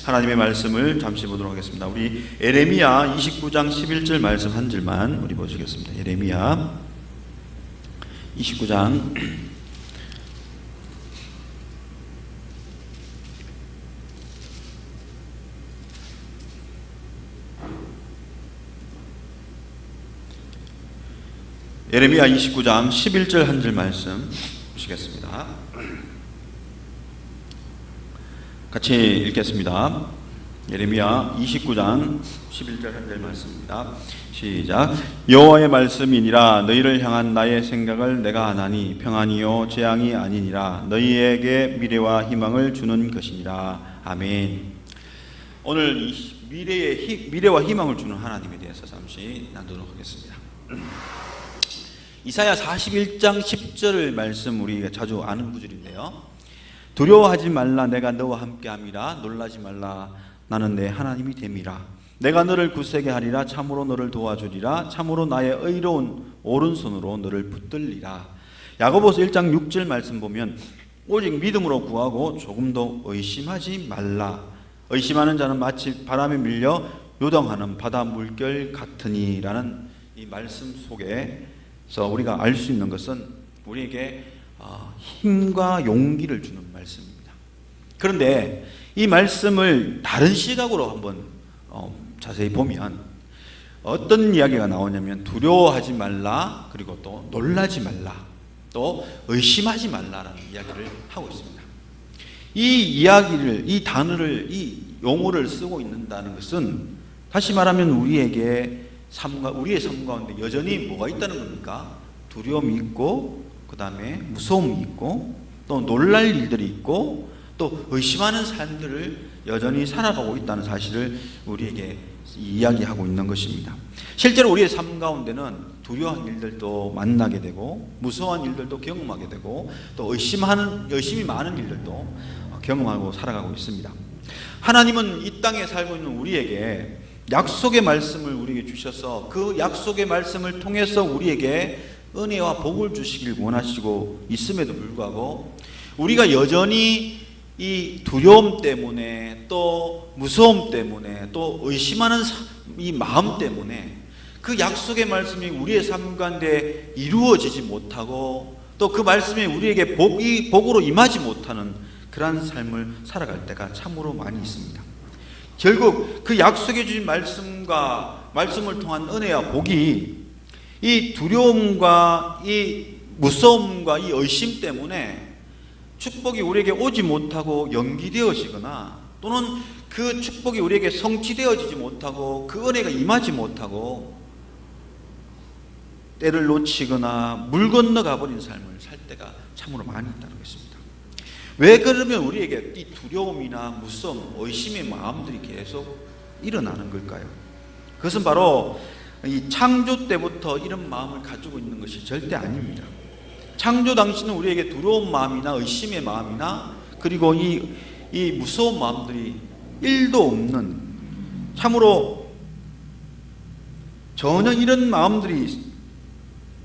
하나님의 말씀을 잠시 보도록 하겠습니다. 우리 예레미야 29장 11절 말씀 한 절만 우리 보시겠습니다. 예레미야 29장 11절 한 절 말씀 보시겠습니다. 같이 읽겠습니다. 예레미야 29장 11절 한 절 말씀입니다. 시작. 여호와의 말씀이니라. 너희를 향한 나의 생각을 내가 아나니 평안이요 재앙이 아니니라. 너희에게 미래와 희망을 주는 것이니라. 아멘. 오늘 미래와 희망을 주는 하나님에 대해서 잠시 나누도록 하겠습니다. 이사야 41장 10절 말씀 우리가 자주 아는 구절인데요. 두려워하지 말라. 내가 너와 함께함이라. 놀라지 말라. 나는 내 하나님이 됨이라. 내가 너를 굳세게 하리라. 참으로 너를 도와주리라. 참으로 나의 의로운 오른손으로 너를 붙들리라. 야고보서 1장 6절 말씀 보면 오직 믿음으로 구하고 조금도 의심하지 말라. 의심하는 자는 마치 바람에 밀려 요동하는 바다 물결 같으니라는 이 말씀 속에서 우리가 알 수 있는 것은 우리에게 힘과 용기를 주는 말씀입니다. 그런데 이 말씀을 다른 시각으로 한번 자세히 보면 어떤 이야기가 나오냐면 두려워하지 말라, 그리고 또 놀라지 말라, 또 의심하지 말라라는 이야기를 하고 있습니다. 이 이야기를, 이 단어를, 이 용어를 쓰고 있는다는 것은 다시 말하면 우리의 삶 가운데 여전히 뭐가 있다는 겁니까? 두려움이 있고, 그 다음에 무서움이 있고, 또 놀랄 일들이 있고, 또 의심하는 삶들을 여전히 살아가고 있다는 사실을 우리에게 이야기하고 있는 것입니다. 실제로 우리의 삶 가운데는 두려워한 일들도 만나게 되고, 무서워한 일들도 경험하게 되고, 또 의심이 많은 일들도 경험하고 살아가고 있습니다. 하나님은 이 땅에 살고 있는 우리에게 약속의 말씀을 우리에게 주셔서 그 약속의 말씀을 통해서 우리에게 은혜와 복을 주시길 원하시고 있음에도 불구하고 우리가 여전히 이 두려움 때문에, 또 무서움 때문에, 또 의심하는 이 마음 때문에 그 약속의 말씀이 우리의 삶 가운데 이루어지지 못하고, 또 그 말씀이 우리에게 복으로 임하지 못하는 그러한 삶을 살아갈 때가 참으로 많이 있습니다. 결국 그 약속해 주신 말씀을 통한 은혜와 복이 이 두려움과 이 무서움과 이 의심 때문에 축복이 우리에게 오지 못하고 연기되어지거나, 또는 그 축복이 우리에게 성취되어지지 못하고 그 은혜가 임하지 못하고 때를 놓치거나 물 건너가 버린 삶을 살 때가 참으로 많이 있다는 것입니다. 왜 그러면 우리에게 이 두려움이나 무서움, 의심의 마음들이 계속 일어나는 걸까요? 그것은 바로 이 창조 때부터 이런 마음을 가지고 있는 것이 절대 아닙니다. 창조 당시는 우리에게 두려운 마음이나 의심의 마음이나, 그리고 이 무서운 마음들이 1도 없는, 참으로 전혀 이런 마음들이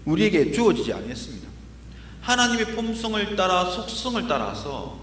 우리에게 주어지지 않았습니다. 하나님의 품성을 따라, 속성을 따라서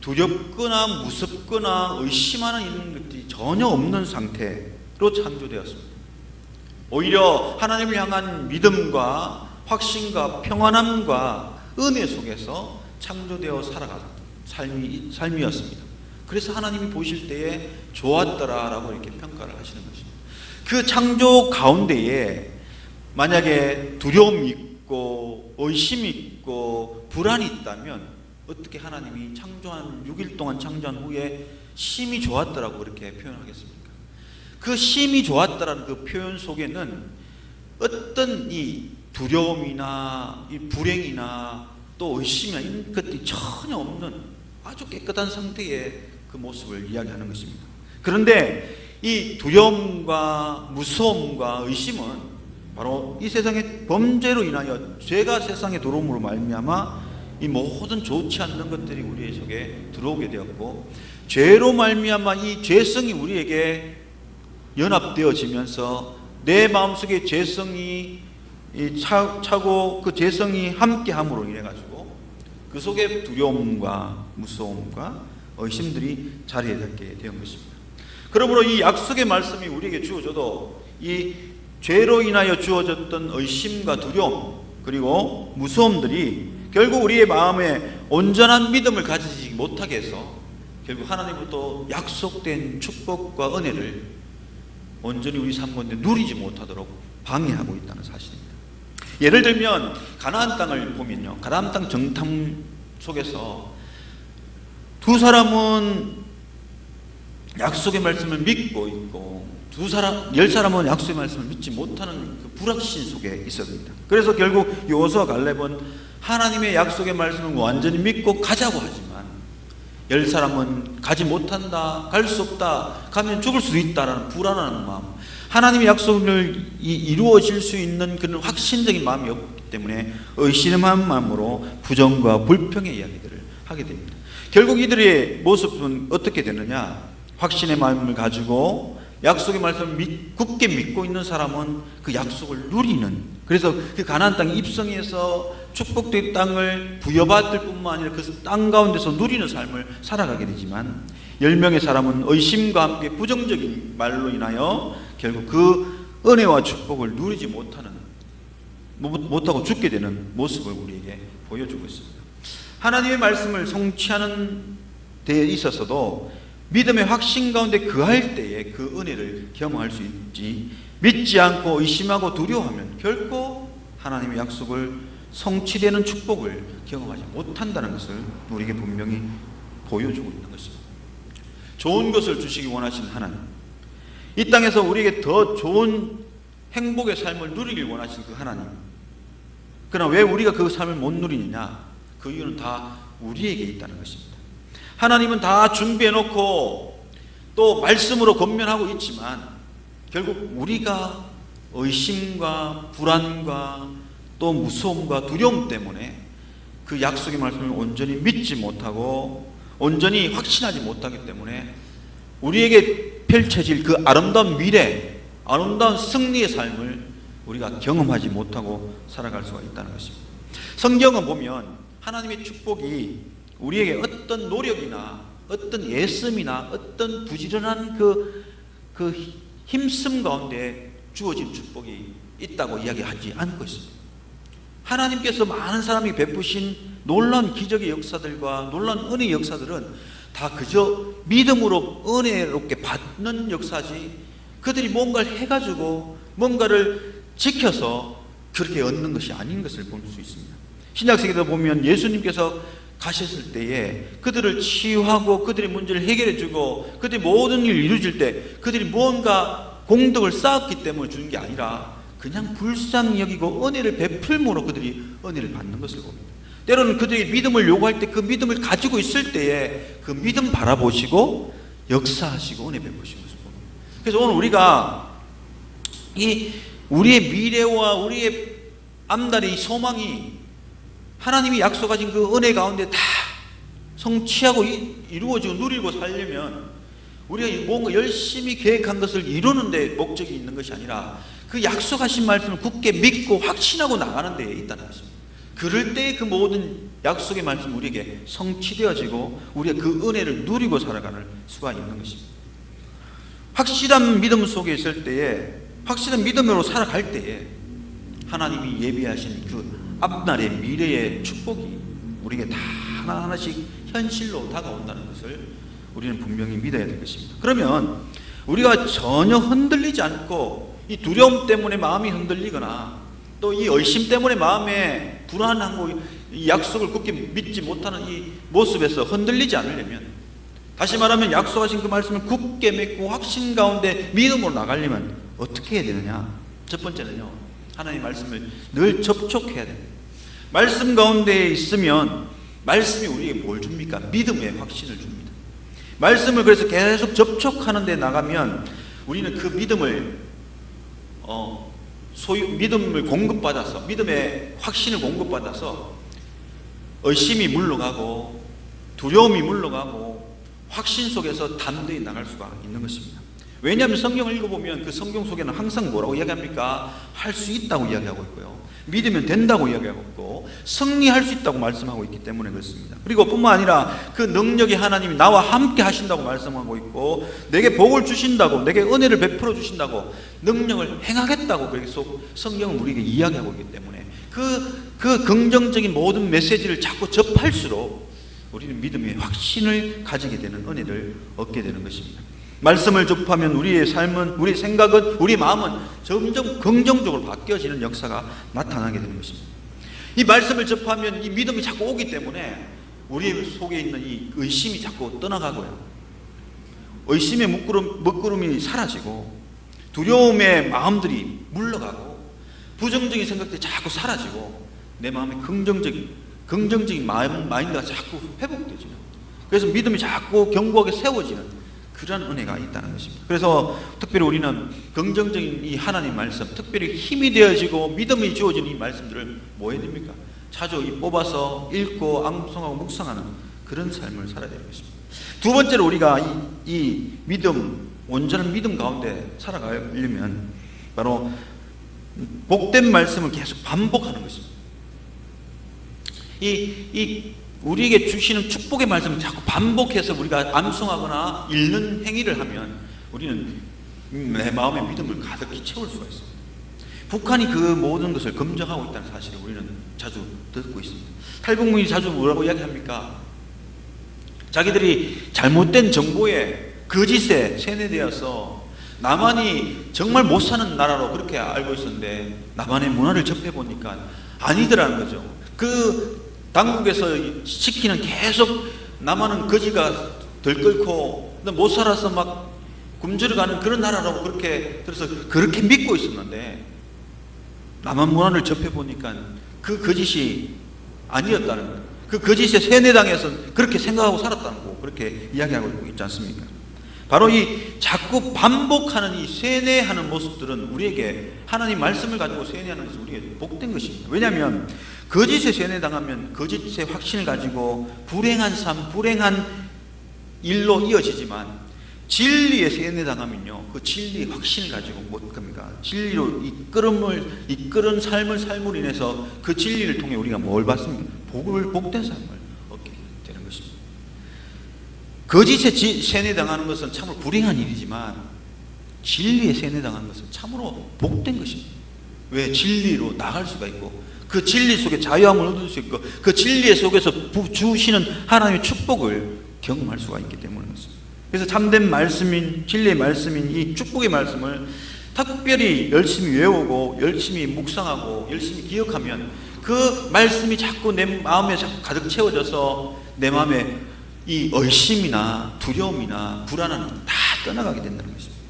두렵거나 무섭거나 의심하는 이런 것들이 전혀 없는 상태로 창조되었습니다. 오히려 하나님을 향한 믿음과 확신과 평안함과 은혜 속에서 창조되어 살아가는 삶이었습니다. 그래서 하나님이 보실 때에 좋았더라라고 이렇게 평가를 하시는 것입니다. 그 창조 가운데에 만약에 두려움이 있고 의심이 있고 불안이 있다면 어떻게 하나님이 창조한 6일 동안 창조한 후에 심히 좋았더라고 그렇게 표현하겠습니까? 그 심히 좋았더라는 그 표현 속에는 어떤 이 두려움이나 이 불행이나 또 의심이나 이런 것들이 전혀 없는 아주 깨끗한 상태의 그 모습을 이야기하는 것입니다. 그런데 이 두려움과 무서움과 의심은 바로 이 세상의 범죄로 인하여 죄가 세상에 들어옴으로 말미암아 이 모든 좋지 않는 것들이 우리 속에 들어오게 되었고, 죄로 말미암아 이 죄성이 우리에게 연합되어지면서 내 마음속에 죄성이 차고 그 죄성이 함께함으로 인해 가지고 그 속에 두려움과 무서움과 의심들이 자리에 잡게 되는 것입니다. 그러므로 이 약속의 말씀이 우리에게 주어져도 이 죄로 인하여 주어졌던 의심과 두려움 그리고 무서움들이 결국 우리의 마음에 온전한 믿음을 가지지 못하게 해서 결국 하나님으로부터 약속된 축복과 은혜를 온전히 우리 삶 가운데 누리지 못하도록 방해하고 있다는 사실입니다. 예를 들면 가나안 땅을 보면요, 가나안 땅 정탐 속에서 두 사람은 약속의 말씀을 믿고 있고 10사람은 약속의 말씀을 믿지 못하는 그 불확신 속에 있었습니다. 그래서 결국 여호수아 갈렙은 하나님의 약속의 말씀을 완전히 믿고 가자고 하지만 10사람은 가지 못한다, 갈 수 없다, 가면 죽을 수도 있다라는 불안한 마음, 하나님의 약속을 이루어질 수 있는 그런 확신적인 마음이 없기 때문에 의심한 마음으로 부정과 불평의 이야기들을 하게 됩니다. 결국 이들의 모습은 어떻게 되느냐? 확신의 마음을 가지고 약속의 말씀을 굳게 믿고 있는 사람은 그 약속을 누리는, 그래서 그 가나안 땅에 입성해서 축복된 땅을 부여받을 뿐만 아니라 그 땅 가운데서 누리는 삶을 살아가게 되지만 10명의 사람은 의심과 함께 부정적인 말로 인하여 결국 그 은혜와 축복을 누리지 못하고 죽게 되는 모습을 우리에게 보여주고 있습니다. 하나님의 말씀을 성취하는 데에 있어서도 믿음의 확신 가운데 거할 때에 그 은혜를 경험할 수 있지, 믿지 않고 의심하고 두려워하면 결코 하나님의 약속을 성취되는 축복을 경험하지 못한다는 것을 우리에게 분명히 보여주고 있는 것입니다. 좋은 것을 주시기 원하시는 하나님, 이 땅에서 우리에게 더 좋은 행복의 삶을 누리길 원하시는 그 하나님, 그러나 왜 우리가 그 삶을 못 누리느냐? 그 이유는 다 우리에게 있다는 것입니다. 하나님은 다 준비해놓고 또 말씀으로 권면하고 있지만 결국 우리가 의심과 불안과 또 무서움과 두려움 때문에 그 약속의 말씀을 온전히 믿지 못하고 온전히 확신하지 못하기 때문에 우리에게 펼쳐질 그 아름다운 미래, 아름다운 승리의 삶을 우리가 경험하지 못하고 살아갈 수가 있다는 것입니다. 성경은 보면 하나님의 축복이 우리에게 어떤 노력이나 어떤 애씀이나 어떤 부지런한 그 힘씀 가운데 주어진 축복이 있다고 이야기하지 않고 있습니다. 하나님께서 많은 사람이 베푸신 놀라운 기적의 역사들과 놀라운 은혜의 역사들은 다 그저 믿음으로 은혜롭게 받는 역사지, 그들이 뭔가를 해가지고 뭔가를 지켜서 그렇게 얻는 것이 아닌 것을 볼 수 있습니다. 신약세계도 보면 예수님께서 가셨을 때에 그들을 치유하고 그들의 문제를 해결해 주고 그들이 모든 일을 이루어질 때 그들이 뭔가 공덕을 쌓았기 때문에 주는 게 아니라 그냥 불쌍히 여기고 은혜를 베풀므로 그들이 은혜를 받는 것을 봅니다. 때로는 그들이 믿음을 요구할 때 그 믿음을 가지고 있을 때에 그 믿음 바라보시고 역사하시고 은혜 베푸시는 것을 봅니다. 그래서 오늘 우리가 우리의 미래와 우리의 앞날의 소망이 하나님이 약속하신 그 은혜 가운데 다 성취하고 이루어지고 누리고 살려면 우리가 뭔가 열심히 계획한 것을 이루는 데 목적이 있는 것이 아니라 그 약속하신 말씀을 굳게 믿고 확신하고 나가는 데에 있다는 것입니다. 그럴 때 그 모든 약속의 말씀이 우리에게 성취되어지고 우리가 그 은혜를 누리고 살아가는 수가 있는 것입니다. 확실한 믿음 속에 있을 때에, 확실한 믿음으로 살아갈 때에 하나님이 예비하신 그 앞날의 미래의 축복이 우리에게 다 하나하나씩 현실로 다가온다는 것을 우리는 분명히 믿어야 될 것입니다. 그러면 우리가 전혀 흔들리지 않고 이 두려움 때문에 마음이 흔들리거나 또 이 의심 때문에 마음에 불안하고 이 약속을 굳게 믿지 못하는 이 모습에서 흔들리지 않으려면, 다시 말하면 약속하신 그 말씀을 굳게 믿고 확신 가운데 믿음으로 나가려면 어떻게 해야 되느냐? 첫 번째는요, 하나님의 말씀을 늘 접촉해야 됩니다. 말씀 가운데 있으면 말씀이 우리에게 뭘 줍니까? 믿음의 확신을 줍니다. 말씀을 그래서 계속 접촉하는 데 나가면 우리는 그 믿음을 믿음을 공급받아서, 믿음의 확신을 공급받아서 의심이 물러가고 두려움이 물러가고 확신 속에서 담대히 나갈 수가 있는 것입니다. 왜냐하면 성경을 읽어보면 그 성경 속에는 항상 뭐라고 이야기합니까? 할 수 있다고 이야기하고 있고요, 믿으면 된다고 이야기하고 있고, 승리할 수 있다고 말씀하고 있기 때문에 그렇습니다. 그리고 뿐만 아니라 그 능력이 하나님이 나와 함께 하신다고 말씀하고 있고, 내게 복을 주신다고, 내게 은혜를 베풀어 주신다고, 능력을 행하겠다고 계속 성경은 우리에게 이야기하고 있기 때문에 그 긍정적인 모든 메시지를 자꾸 접할수록 우리는 믿음의 확신을 가지게 되는 은혜를 얻게 되는 것입니다. 말씀을 접하면 우리의 삶은, 우리의 생각은, 우리 마음은 점점 긍정적으로 바뀌어지는 역사가 나타나게 되는 것입니다. 이 말씀을 접하면 이 믿음이 자꾸 오기 때문에 우리 속에 있는 이 의심이 자꾸 떠나가고요, 의심의 먹구름이 사라지고, 두려움의 마음들이 물러가고, 부정적인 생각들이 자꾸 사라지고, 내 마음에 긍정적인 마인드가 자꾸 회복되죠. 그래서 믿음이 자꾸 견고하게 세워지는 그런 은혜가 있다는 것입니다. 그래서 특별히 우리는 긍정적인 이 하나님 말씀, 특별히 힘이 되어지고 믿음이 주어지는 이 말씀들을 뭐 해야 됩니까? 자주 뽑아서 읽고 암송하고 묵상하는 그런 삶을 살아야 되는 것입니다. 두 번째로 우리가 이 믿음, 온전한 믿음 가운데 살아가려면 바로 복된 말씀을 계속 반복하는 것입니다. 우리에게 주시는 축복의 말씀을 자꾸 반복해서 우리가 암송하거나 읽는 행위를 하면 우리는 내 마음의 믿음을 가득히 채울 수가 있습니다. 북한이 그 모든 것을 검증하고 있다는 사실을 우리는 자주 듣고 있습니다. 탈북민이 자주 뭐라고 이야기합니까? 자기들이 잘못된 정보에, 거짓에 세뇌되어서 남한이 정말 못 사는 나라로 그렇게 알고 있었는데 남한의 문화를 접해보니까 아니더라는 거죠. 그 당국에서 시키는 계속 남한은 거지가 들끓고 못 살아서 막 굶주려가는 그런 나라라고 그렇게 믿고 있었는데, 남한 문화를 접해보니까 그 거짓이 아니었다는 거예요. 그 거짓에 세뇌당해서 그렇게 생각하고 살았다는 거, 그렇게 이야기하고 있지 않습니까? 바로 이 자꾸 반복하는 이 세뇌하는 모습들은 우리에게 하나님 말씀을 가지고 세뇌하는 것은 우리에게 복된 것입니다. 왜냐하면 거짓에 세뇌당하면 거짓의 확신을 가지고 불행한 삶, 불행한 일로 이어지지만, 진리에 세뇌당하면요, 그 진리의 확신을 가지고 뭡니까? 진리로 이끄는 삶을 삶으로 인해서 그 진리를 통해 우리가 뭘 받습니까? 복된 삶을 얻게 되는 것입니다. 거짓에 세뇌당하는 것은 참으로 불행한 일이지만, 진리에 세뇌당하는 것은 참으로 복된 것입니다. 왜? 진리로 나갈 수가 있고, 그 진리 속에 자유함을 얻을 수 있고, 그 진리 속에서 주시는 하나님의 축복을 경험할 수가 있기 때문입니다. 그래서 참된 말씀인, 진리의 말씀인 이 축복의 말씀을 특별히 열심히 외우고 열심히 묵상하고 열심히 기억하면 그 말씀이 자꾸 내 마음에 자꾸 가득 채워져서 내 마음에 이 의심이나 두려움이나 불안은 다 떠나가게 된다는 것입니다.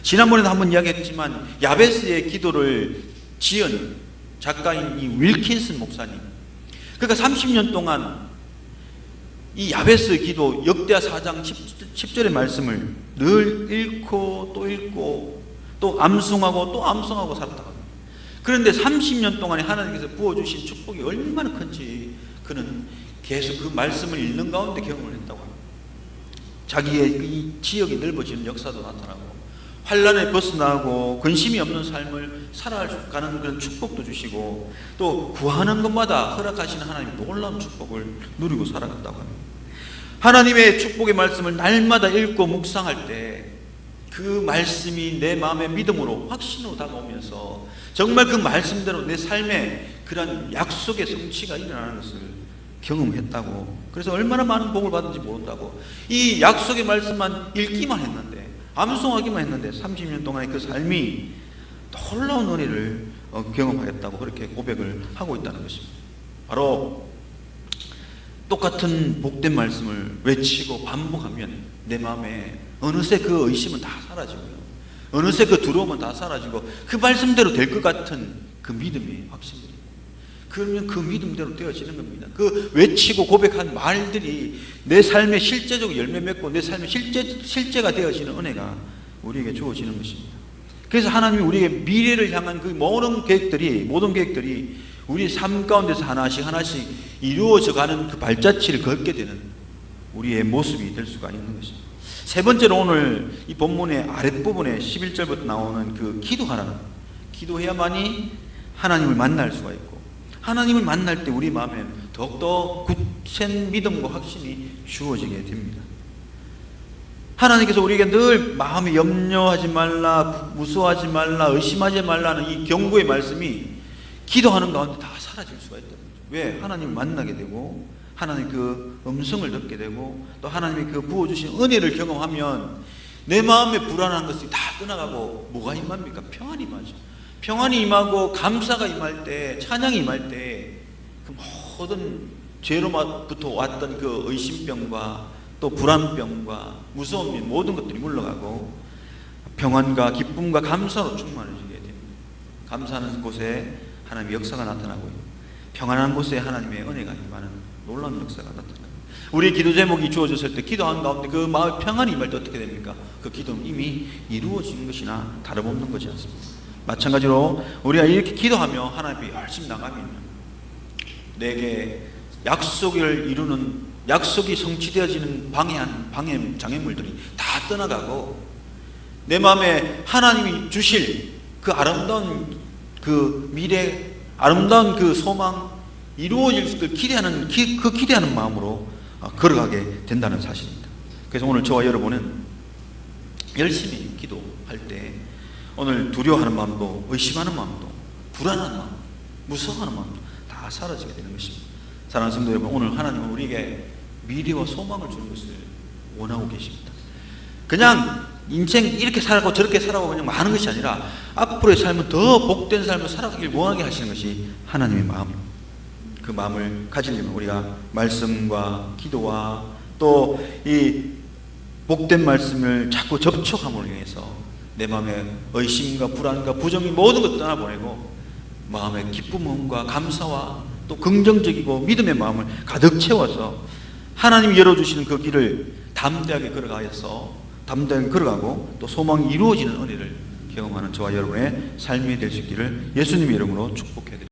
지난번에도 한번 이야기했지만 야베스의 기도를 지은 작가인 이 윌킨슨 목사님, 그러니까 30년 동안 이 야베스 기도 역대하 4장 10절의 말씀을 늘 읽고 또 암송하고 또 암송하고 살았다고 합니다. 그런데 30년 동안에 하나님께서 부어주신 축복이 얼마나 큰지 그는 계속 그 말씀을 읽는 가운데 경험을 했다고 합니다. 자기의 이 지역이 넓어지는 역사도 나타나고, 환란에 벗어나고 근심이 없는 삶을 살아가는 그런 축복도 주시고, 또 구하는 것마다 허락하시는 하나님의 놀라운 축복을 누리고 살아갔다고 합니다. 하나님의 축복의 말씀을 날마다 읽고 묵상할 때 그 말씀이 내 마음의 믿음으로 확신으로 다가오면서 정말 그 말씀대로 내 삶에 그런 약속의 성취가 일어나는 것을 경험했다고, 그래서 얼마나 많은 복을 받은지 모른다고, 이 약속의 말씀만 읽기만 했는데, 암송하기만 했는데 30년 동안의 그 삶이 놀라운 은혜를 경험하였다고 그렇게 고백을 하고 있다는 것입니다. 바로 똑같은 복된 말씀을 외치고 반복하면 내 마음에 어느새 그 의심은 다 사라지고요, 어느새 그 두려움은 다 사라지고 그 말씀대로 될 것 같은 그 믿음의 확신들이, 그러면 그 믿음대로 되어지는 겁니다. 그 외치고 고백한 말들이 내 삶에 실제적 열매 맺고 내 삶에 실제가 되어지는 은혜가 우리에게 주어지는 것입니다. 그래서 하나님이 우리에게 미래를 향한 그 모든 계획들이 우리 삶 가운데서 하나씩 이루어져 가는 그 발자취를 걷게 되는 우리의 모습이 될 수가 있는 것입니다. 세 번째로 오늘 이 본문의 아랫부분에 11절부터 나오는 그 기도하라는, 기도해야만이 하나님을 만날 수가 있고, 하나님을 만날 때 우리 마음에 더욱더 굳센 믿음과 확신이 주어지게 됩니다. 하나님께서 우리에게 늘 마음에 염려하지 말라, 무서워하지 말라, 의심하지 말라는 이 경고의 말씀이 기도하는 가운데 다 사라질 수가 있다는 거죠. 왜? 하나님을 만나게 되고 하나님 그 음성을 듣게 되고 또 하나님이 그 부어주신 은혜를 경험하면 내 마음에 불안한 것이 다 떠나가고 뭐가 임합니까? 평안이 임하죠. 평안이 임하고 감사가 임할 때, 찬양이 임할 때 그 모든 죄로부터 왔던 그 의심병과 또 불안병과 무서움, 모든 것들이 물러가고 평안과 기쁨과 감사로 충만해지게 됩니다. 감사하는 곳에 하나님의 역사가 나타나고요, 평안한 곳에 하나님의 은혜가 임하는 놀라운 역사가 나타납니다. 우리 기도 제목이 주어졌을 때 기도하는 가운데 그 마음의 평안이 임할 때 어떻게 됩니까? 그 기도는 이미 이루어진 것이나 다름없는 것이 않습니다. 마찬가지로 우리가 이렇게 기도하며 하나님께 열심히 나가면 내게 약속을 이루는, 약속이 성취되어지는 방해 장애물들이 다 떠나가고 내 마음에 하나님이 주실 그 아름다운 그 미래, 아름다운 그 소망, 이루어질 수 있을 기대하는 그 기대하는 마음으로 걸어가게 된다는 사실입니다. 그래서 오늘 저와 여러분은 열심히 기도할 때 오늘 두려워하는 마음도, 의심하는 마음도, 불안한 마음, 무서워하는 마음도 다 사라지게 되는 것입니다. 사랑하는 성도 여러분, 오늘 하나님은 우리에게 미래와 소망을 주는 것을 원하고 계십니다. 그냥 인생 이렇게 살고 저렇게 살아고 그냥 많은 것이 아니라 앞으로의 삶은 더 복된 삶을 살아가길 원하게 하시는 것이 하나님의 마음입니다. 그 마음을 가지려면 우리가 말씀과 기도와 또 이 복된 말씀을 자꾸 접촉함으로 인해서 내 마음의 의심과 불안과 부정이 모든 것 떠나보내고 마음의 기쁨과 감사와 또 긍정적이고 믿음의 마음을 가득 채워서 하나님이 열어주시는 그 길을 담대하게 걸어가고 또 소망이 이루어지는 은혜를 경험하는 저와 여러분의 삶이 될 수 있기를 예수님의 이름으로 축복해 드립니다.